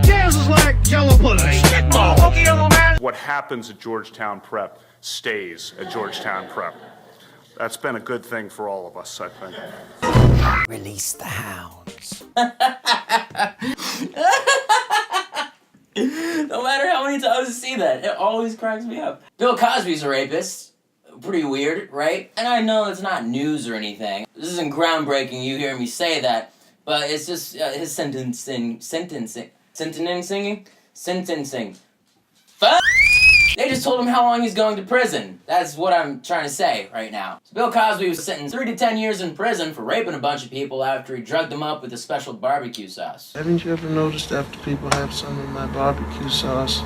Kansas like yellow pudding. What happens at Georgetown Prep stays at Georgetown Prep. That's been a good thing for all of us, I think. Release the hounds. No matter how many times I see that, it always cracks me up. Bill Cosby's a rapist. Pretty weird, right? And I know it's not news or anything. This isn't groundbreaking, you hear me say that, but it's just his sentencing. Fuck! They just told him how long he's going to prison. That's what I'm trying to say right now. So Bill Cosby was sentenced 3 to 10 years in prison for raping a bunch of people after he drugged them up with a special barbecue sauce. Haven't you ever noticed after people have some of my barbecue sauce,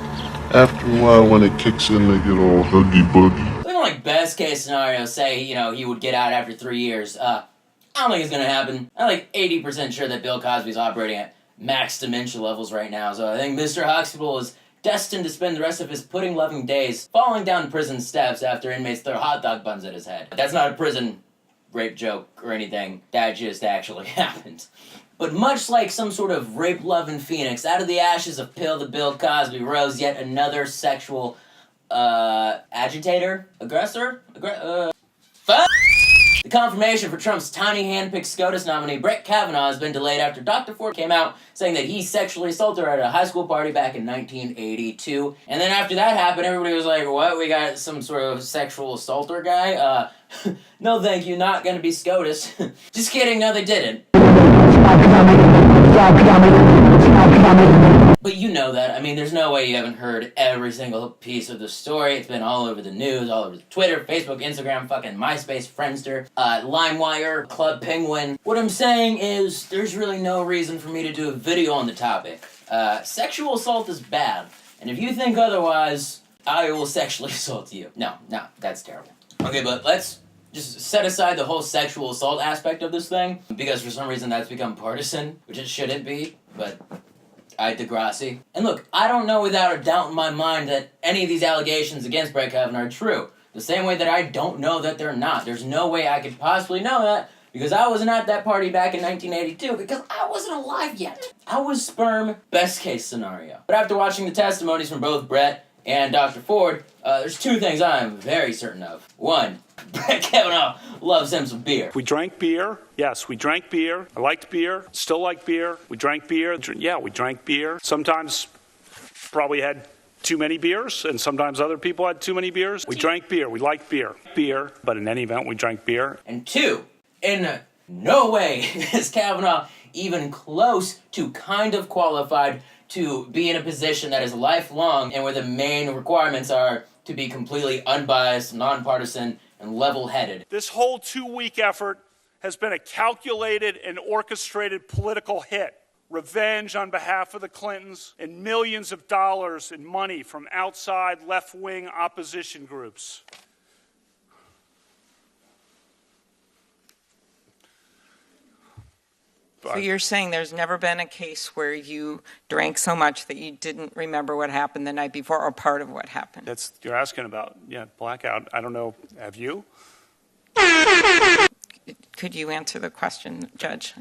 after a while when it kicks in they get all huggy-buggy? Looking like best case scenario, say, he would get out after 3 years. I don't think it's gonna happen. I'm like 80% sure that Bill Cosby's operating at max dementia levels right now, so I think Mr. Huxtable is destined to spend the rest of his pudding-loving days falling down prison steps after inmates throw hot dog buns at his head. That's not a prison rape joke or anything. That just actually happened. But much like some sort of rape-loving phoenix, out of the ashes of Bill Cosby rose yet another sexual, agitator? Aggressor? Fuck! The confirmation for Trump's tiny hand-picked SCOTUS nominee Brett Kavanaugh has been delayed after Dr. Ford came out saying that he sexually assaulted her at a high school party back in 1982. And then after that happened, everybody was like, what, we got some sort of sexual assaulter guy? No thank you, not gonna be SCOTUS. Just kidding, no they didn't. But you know that. I mean, there's no way you haven't heard every single piece of the story. It's been all over the news, all over Twitter, Facebook, Instagram, fucking MySpace, Friendster, LimeWire, Club Penguin. What I'm saying is, there's really no reason for me to do a video on the topic. Sexual assault is bad. And if you think otherwise, I will sexually assault you. No, that's terrible. Okay, but let's just set aside the whole sexual assault aspect of this thing, because for some reason that's become partisan, which it shouldn't be, but I digress. And look, I don't know without a doubt in my mind that any of these allegations against Brett Kavanaugh are true. The same way that I don't know that they're not. There's no way I could possibly know that, because I wasn't at that party back in 1982, because I wasn't alive yet. I was sperm, best case scenario. But after watching the testimonies from both Brett and Dr. Ford, there's 2 things I am very certain of. 1, Brett Kavanaugh loves him some beer. We drank beer. Yes, we drank beer. I liked beer. Still like beer. We drank beer. Yeah, we drank beer. Sometimes probably had too many beers, and sometimes other people had too many beers. We drank beer. We liked beer. But in any event, we drank beer. And 2, in no way is Kavanaugh even close to kind of qualified to be in a position that is lifelong and where the main requirements are to be completely unbiased, nonpartisan, and level-headed. This whole 2-week effort has been a calculated and orchestrated political hit. Revenge on behalf of the Clintons and millions of dollars in money from outside left-wing opposition groups. So you're saying there's never been a case where you drank so much that you didn't remember what happened the night before or part of what happened? That's you're asking about, blackout. I don't know. Have you? Could you answer the question, Judge?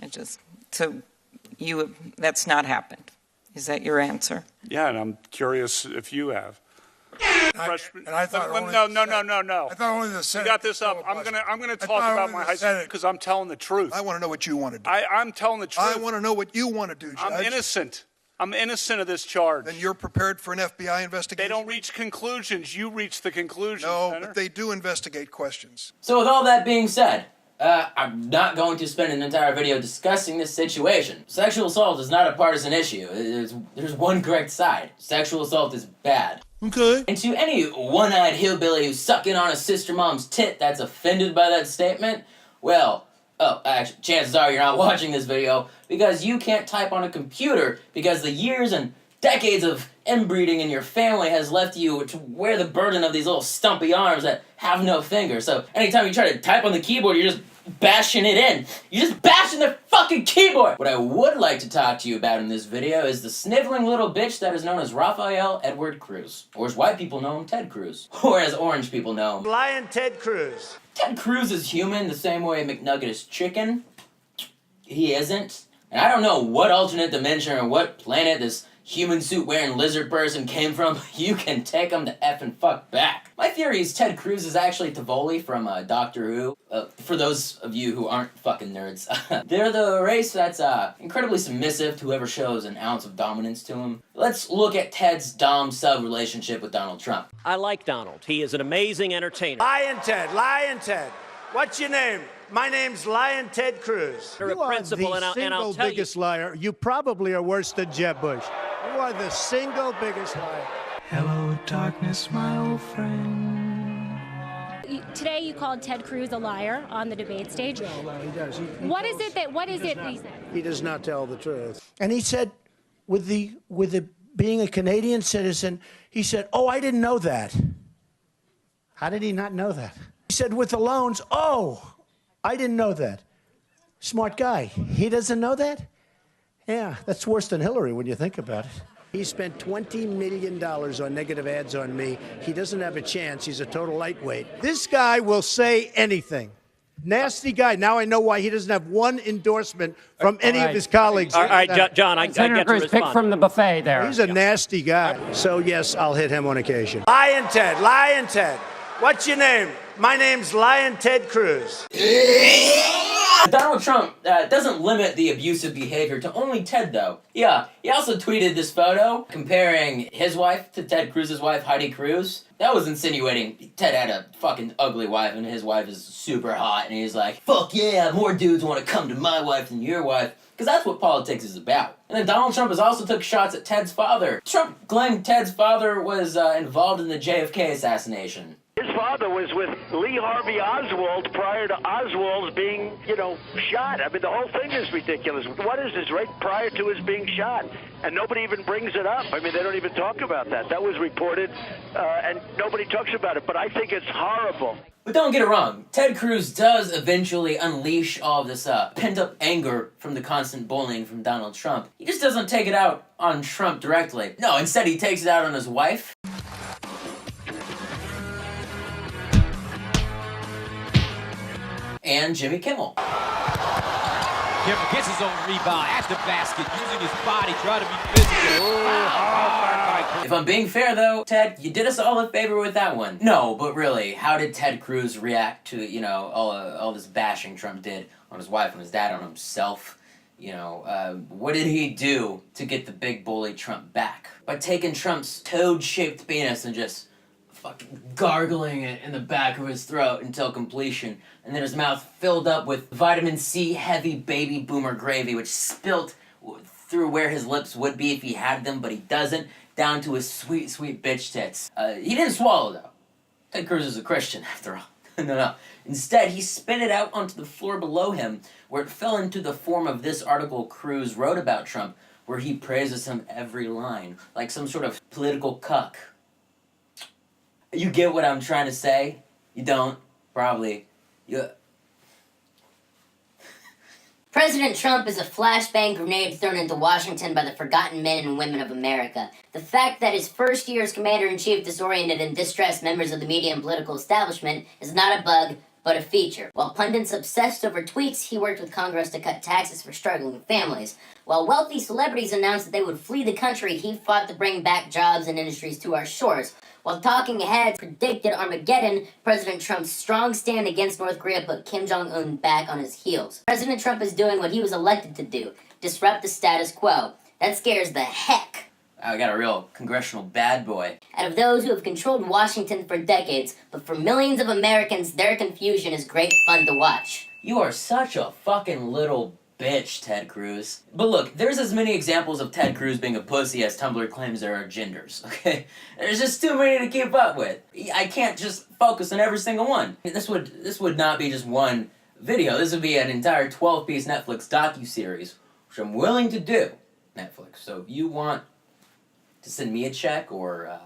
That's not happened. Is that your answer? Yeah, and I'm curious if you have. I thought No. I thought only the Senate. You got this up. I'm gonna talk about my high school because I'm telling the truth. I want to know what you want to do. I'm telling the truth. I want to know what you want to do, Judge. I'm innocent of this charge. Then you're prepared for an FBI investigation? They don't reach conclusions. You reach the conclusion. No, Senator. but they do investigate questions. So with all that being said, I'm not going to spend an entire video discussing this situation. Sexual assault is not a partisan issue. There's one correct side. Sexual assault is bad. Okay. And to any one-eyed hillbilly who's sucking on a sister mom's tit that's offended by that statement, well, actually, chances are you're not watching this video because you can't type on a computer because the years and decades of inbreeding in your family has left you to wear the burden of these little stumpy arms that have no fingers. So anytime you try to type on the keyboard, you're just bashing it in. You're just bashing the fucking keyboard! What I would like to talk to you about in this video is the sniveling little bitch that is known as Raphael Edward Cruz. Or as white people know him, Ted Cruz. Or as orange people know him, Lion Ted Cruz. Ted Cruz is human the same way McNugget is chicken. He isn't. And I don't know what alternate dimension or what planet this human suit wearing lizard person came from. You can take them to effing fuck back. My theory is Ted Cruz is actually Tivoli from Doctor Who. For those of you who aren't fucking nerds. They're the race that's incredibly submissive to whoever shows an ounce of dominance to him. Let's look at Ted's dom-sub relationship with Donald Trump. I like Donald. He is an amazing entertainer. Lion Ted. What's your name? My name's Lion Ted Cruz. You're a principal, and I'll tell biggest liar. You probably are worse than Jeb Bush. You are the single biggest liar. Hello, darkness, my old friend. Today you called Ted Cruz a liar on the debate stage. No, he does. What is it that he said? He does not tell the truth. And he said, with the being a Canadian citizen, he said, "Oh, I didn't know that." How did he not know that? He said, with the loans, "Oh, I didn't know that." Smart guy. He doesn't know that? Yeah, that's worse than Hillary when you think about it. He spent $20 million on negative ads on me. He doesn't have a chance. He's a total lightweight. This guy will say anything. Nasty guy. Now I know why he doesn't have one endorsement from any of his colleagues. All right, John, I get to Cruz, respond. pick from the buffet there. He's a nasty guy. So, yes, I'll hit him on occasion. Lion Ted. What's your name? My name's Lion Ted Cruz. Donald Trump doesn't limit the abusive behavior to only Ted, though. Yeah, he also tweeted this photo comparing his wife to Ted Cruz's wife, Heidi Cruz. That was insinuating Ted had a fucking ugly wife and his wife is super hot, and he's like, fuck yeah, more dudes want to come to my wife than your wife. Because that's what politics is about. And then Donald Trump has also took shots at Ted's father. Trump claimed Ted's father was involved in the JFK assassination. His father was with Lee Harvey Oswald prior to Oswald's being, shot. I mean, the whole thing is ridiculous. What is this, right prior to his being shot? And nobody even brings it up. I mean, they don't even talk about that. That was reported, and nobody talks about it. But I think it's horrible. But don't get it wrong, Ted Cruz does eventually unleash all of this pent-up anger from the constant bullying from Donald Trump. He just doesn't take it out on Trump directly. No, instead he takes it out on his wife. And Jimmy Kimmel. Kimmel gets his own rebound at the basket, using his body, trying to be physical. If I'm being fair, though, Ted, you did us all a favor with that one. No, but really, how did Ted Cruz react to, all this bashing Trump did on his wife, on his dad, on himself? What did he do to get the big bully Trump back? By taking Trump's toad-shaped penis and just fucking gargling it in the back of his throat until completion, and then his mouth filled up with vitamin C heavy baby boomer gravy, which spilt through where his lips would be if he had them, but he doesn't, down to his sweet, sweet bitch tits. He didn't swallow, though. Ted Cruz is a Christian, after all. No. Instead, he spit it out onto the floor below him, where it fell into the form of this article Cruz wrote about Trump, where he praises him every line, like some sort of political cuck. You get what I'm trying to say? You don't? Probably. President Trump is a flashbang grenade thrown into Washington by the forgotten men and women of America. The fact that his first year as commander-in-chief disoriented and distressed members of the media and political establishment is not a bug, but a feature. While pundits obsessed over tweets, he worked with Congress to cut taxes for struggling families. While wealthy celebrities announced that they would flee the country, he fought to bring back jobs and industries to our shores. While talking heads predicted Armageddon, President Trump's strong stand against North Korea put Kim Jong-un back on his heels. President Trump is doing what he was elected to do, disrupt the status quo. That scares the heck I got a real congressional bad boy out of those who have controlled Washington for decades, but for millions of Americans, their confusion is great fun to watch. You are such a fucking little bitch, Ted Cruz. But look, there's as many examples of Ted Cruz being a pussy as Tumblr claims there are genders, okay? There's just too many to keep up with. I can't just focus on every single one. This would not be just one video. This would be an entire 12-piece Netflix docuseries, which I'm willing to do, Netflix. So if you want to send me a check or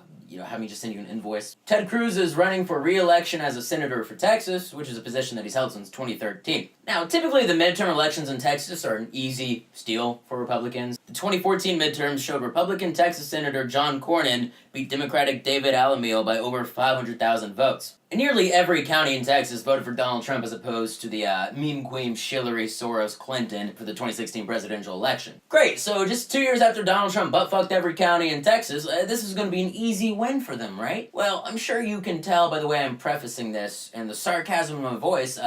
have me just send you an invoice. Ted Cruz is running for re-election as a senator for Texas, which is a position that he's held since 2013. Now, typically the midterm elections in Texas are an easy steal for Republicans. The 2014 midterms showed Republican Texas Senator John Cornyn beat Democratic David Alamil by over 500,000 votes. And nearly every county in Texas voted for Donald Trump as opposed to the meme queen Hillary Soros Clinton for the 2016 presidential election. Great, so just 2 years after Donald Trump butt-fucked every county in Texas, this is going to be an easy win for them, right? Well, I'm sure you can tell by the way I'm prefacing this and the sarcasm in my voice,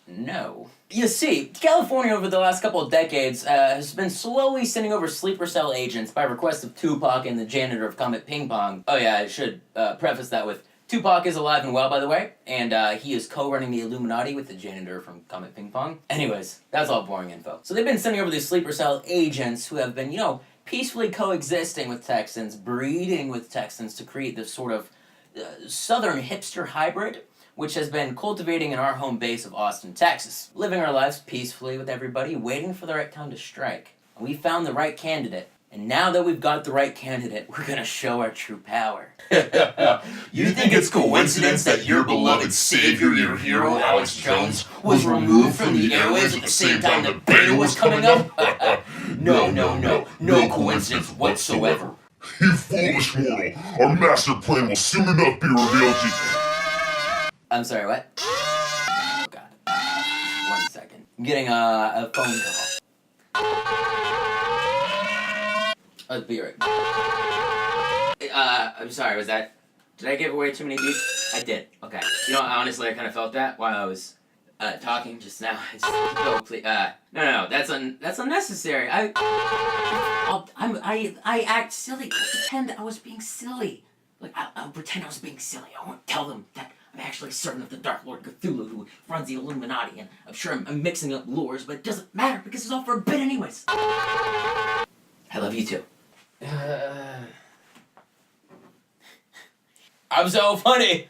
no. You see, California over the last couple of decades has been slowly sending over sleeper cell agents by request of Tupac and the janitor of Comet Ping Pong. Oh yeah, I should preface that with Tupac is alive and well, by the way, and he is co-running the Illuminati with the janitor from Comet Ping Pong. Anyways, that's all boring info. So they've been sending over these sleeper cell agents who have been, peacefully coexisting with Texans, breeding with Texans to create this sort of southern hipster hybrid, which has been cultivating in our home base of Austin, Texas. Living our lives peacefully with everybody, waiting for the right time to strike. And we found the right candidate. And now that we've got the right candidate, we're gonna show our true power. You think it's coincidence that your beloved savior, your hero, Alex Jones, was removed from the airwaves at the same time the beta was coming up? No coincidence whatsoever. You foolish mortal! Our master plan will soon enough be revealed to you. I'm sorry, what? Oh, God. 1 second. I'm getting a phone call. Let's be right. I'm sorry, was that... Did I give away too many beats? I did. Okay. Honestly, I kind of felt that while I was talking just now. Oh, please. No, that's unnecessary. I act silly. I'll pretend I was being silly. I'll pretend I was being silly. I won't tell them that I'm actually a servant of the Dark Lord Cthulhu who runs the Illuminati, and I'm sure I'm mixing up lures, but it doesn't matter because it's all for a bit anyways. I love you too. I'm so funny.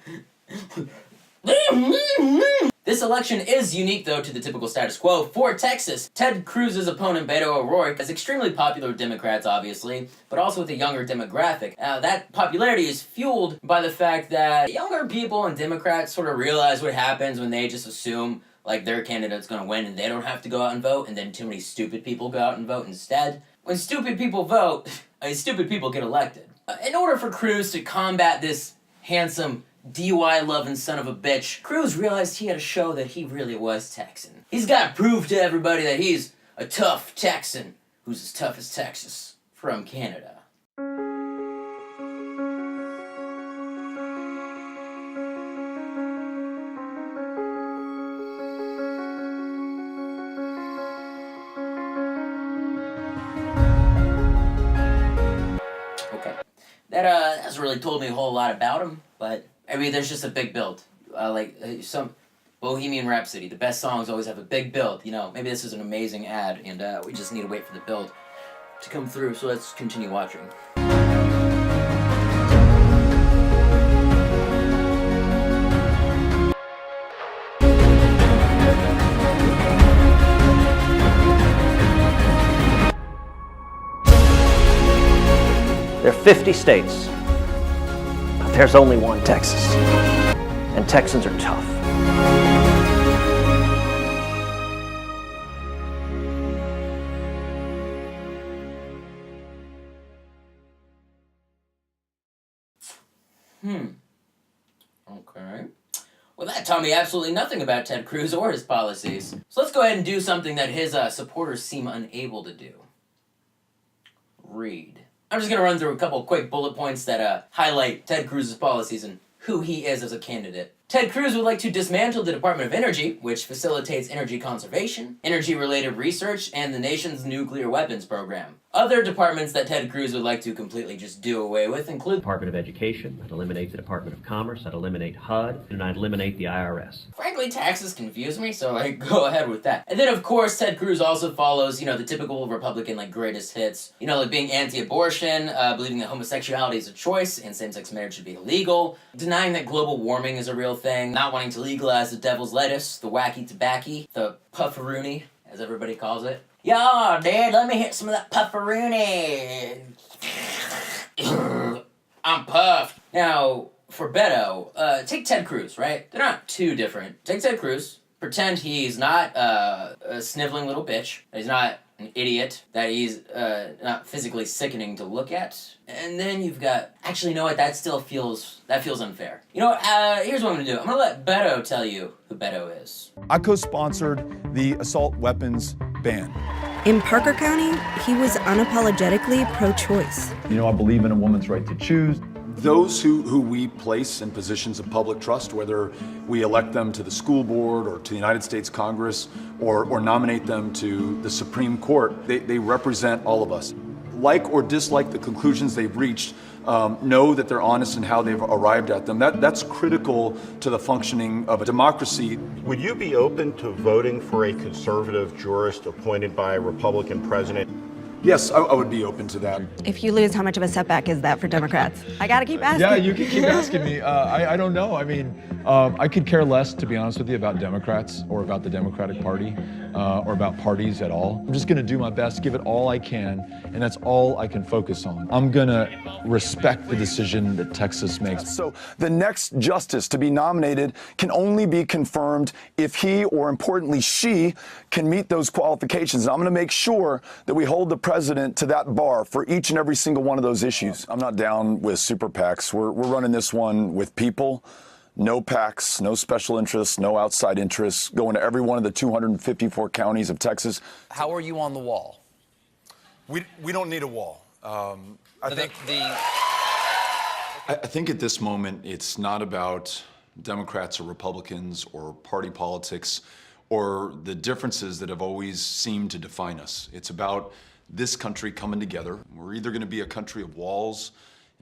This election is unique, though, to the typical status quo. For Texas, Ted Cruz's opponent, Beto O'Rourke, is extremely popular with Democrats, obviously, but also with a younger demographic. That popularity is fueled by the fact that younger people and Democrats sort of realize what happens when they just assume, their candidate's going to win and they don't have to go out and vote, and then too many stupid people go out and vote instead. When stupid people vote, stupid people get elected. In order for Cruz to combat this handsome, DUI-loving son of a bitch, Cruz realized he had to show that he really was Texan. He's got to prove to everybody that he's a tough Texan who's as tough as Texas from Canada. Okay. That hasn't really told me a whole lot about him, but there's just a big build. Some Bohemian Rhapsody, the best songs always have a big build. Maybe this is an amazing ad, and we just need to wait for the build to come through, so let's continue watching. There are 50 states, but there's only one Texas. And Texans are tough. Okay. Well, that taught me absolutely nothing about Ted Cruz or his policies. So let's go ahead and do something that his supporters seem unable to do. Read. I'm just going to run through a couple quick bullet points that highlight Ted Cruz's policies and who he is as a candidate. Ted Cruz would like to dismantle the Department of Energy, which facilitates energy conservation, energy-related research, and the nation's nuclear weapons program. Other departments that Ted Cruz would like to completely just do away with include Department of Education, I'd eliminate the Department of Commerce, I'd eliminate HUD, and I'd eliminate the IRS. Frankly, taxes confuse me, so go ahead with that. And then, of course, Ted Cruz also follows, the typical Republican, greatest hits. Being anti-abortion, believing that homosexuality is a choice and same-sex marriage should be illegal, denying that global warming is a real thing, not wanting to legalize the devil's lettuce, the wacky tobacco, the pufferoonie, as everybody calls it. Yo, dude, let me hit some of that pufferoonie. I'm puffed. Now, for Beto, take Ted Cruz, right? They're not too different. Take Ted Cruz, pretend he's not a sniveling little bitch, he's not an idiot that he's not physically sickening to look at. And then you've got, actually, you know what, that feels unfair. You know what, here's what I'm gonna do. I'm gonna let Beto tell you who Beto is. I co-sponsored the assault weapons ban. In Parker County, he was unapologetically pro-choice. You know, I believe in a woman's right to choose. Those who we place in positions of public trust, whether we elect them to the school board or to the United States Congress or nominate them to the Supreme Court, they represent all of us. Like or dislike the conclusions they've reached, know that they're honest in how they've arrived at them. That's critical to the functioning of a democracy. Would you be open to voting for a conservative jurist appointed by a Republican president? Yes, I would be open to that. If you lose, how much of a setback is that for Democrats? I gotta keep asking. Yeah, you can keep asking me. I don't know. I mean, I could care less, to be honest with you, about Democrats or about the Democratic Party or about parties at all. I'm just gonna do my best, give it all I can, and that's all I can focus on. I'm gonna respect the decision that Texas makes. So the next justice to be nominated can only be confirmed if he, or importantly she, can meet those qualifications. And I'm gonna make sure that we hold the president to that bar for each and every single one of those issues. I'm not down with super PACs. We're running this one with people. No PACs, no special interests, no outside interests, going to every one of the 254 counties of Texas. How are you on the wall? We don't need a wall. I think at this moment it's not about Democrats or Republicans or party politics or the differences that have always seemed to define us. It's about this country coming together. We're either going to be a country of walls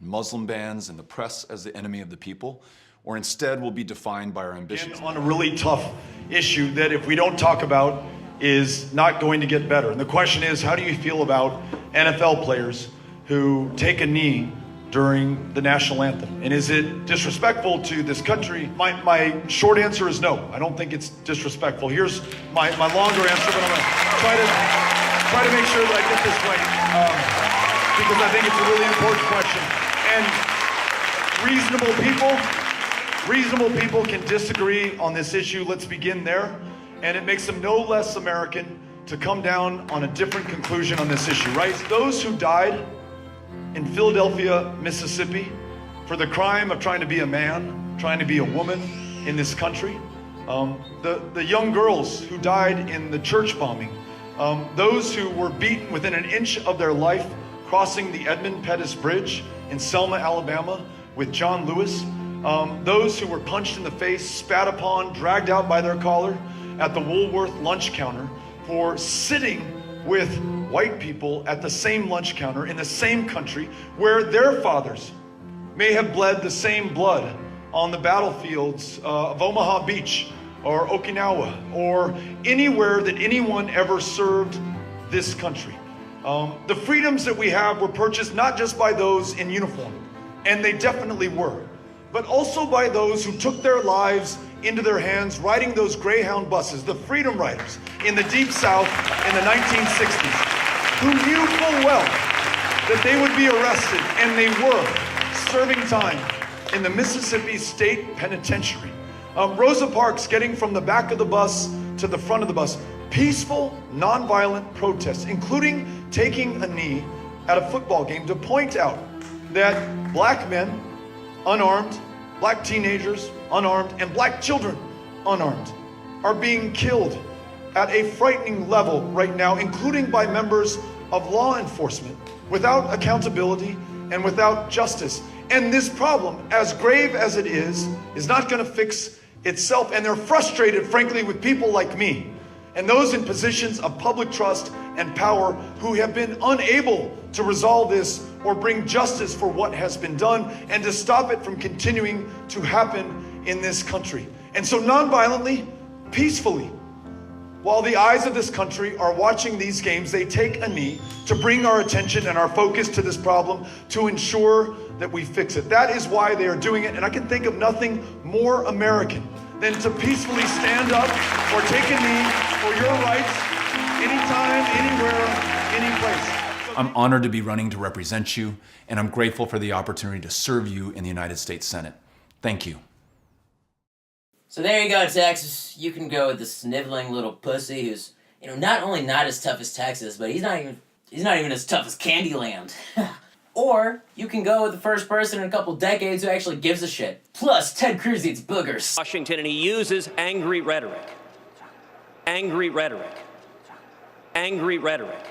and Muslim bans and the press as the enemy of the people, or instead we'll be defined by our ambitions. On a really tough issue that if we don't talk about is not going to get better. And the question is, how do you feel about NFL players who take a knee during the national anthem? And is it disrespectful to this country? My short answer is no. I don't think it's disrespectful. Here's my longer answer, but I'm going to try to make sure that I get this right, because I think it's a really important question. And reasonable people can disagree on this issue. Let's begin there. And it makes them no less American to come down on a different conclusion on this issue, right? Those who died in Philadelphia, Mississippi, for the crime of trying to be a man, trying to be a woman in this country, the young girls who died in the church bombing, those who were beaten within an inch of their life crossing the Edmund Pettus Bridge in Selma, Alabama with John Lewis, those who were punched in the face, spat upon, dragged out by their collar at the Woolworth lunch counter for sitting with white people at the same lunch counter in the same country where their fathers may have bled the same blood on the battlefields of Omaha Beach or Okinawa or anywhere that anyone ever served this country. The freedoms that we have were purchased not just by those in uniform, and they definitely were, but also by those who took their lives into their hands riding those Greyhound buses, the Freedom Riders in the Deep South in the 1960s, who knew full well that they would be arrested, and they were serving time in the Mississippi State Penitentiary. Rosa Parks getting from the back of the bus to the front of the bus, peaceful, nonviolent protests, including taking a knee at a football game to point out that black men, unarmed, black teenagers, unarmed, and black children, unarmed, are being killed at a frightening level right now, including by members of law enforcement, without accountability and without justice. And this problem, as grave as it is not going to fix itself. And they're frustrated, frankly, with people like me and those in positions of public trust and power who have been unable to resolve this or bring justice for what has been done and to stop it from continuing to happen in this country. And so nonviolently, peacefully, while the eyes of this country are watching these games, they take a knee to bring our attention and our focus to this problem to ensure that we fix it. That is why they are doing it, and I can think of nothing more American than to peacefully stand up or take a knee for your rights anytime, anywhere, any place. I'm honored to be running to represent you, and I'm grateful for the opportunity to serve you in the United States Senate. Thank you. So there you go, Texas. You can go with the sniveling little pussy who's You know, not only not as tough as Texas, but he's not even as tough as Candyland. Or you can go with the first person in a couple decades who actually gives a shit. Plus, Ted Cruz eats boogers. Washington, and he uses angry rhetoric. Angry rhetoric. Angry rhetoric.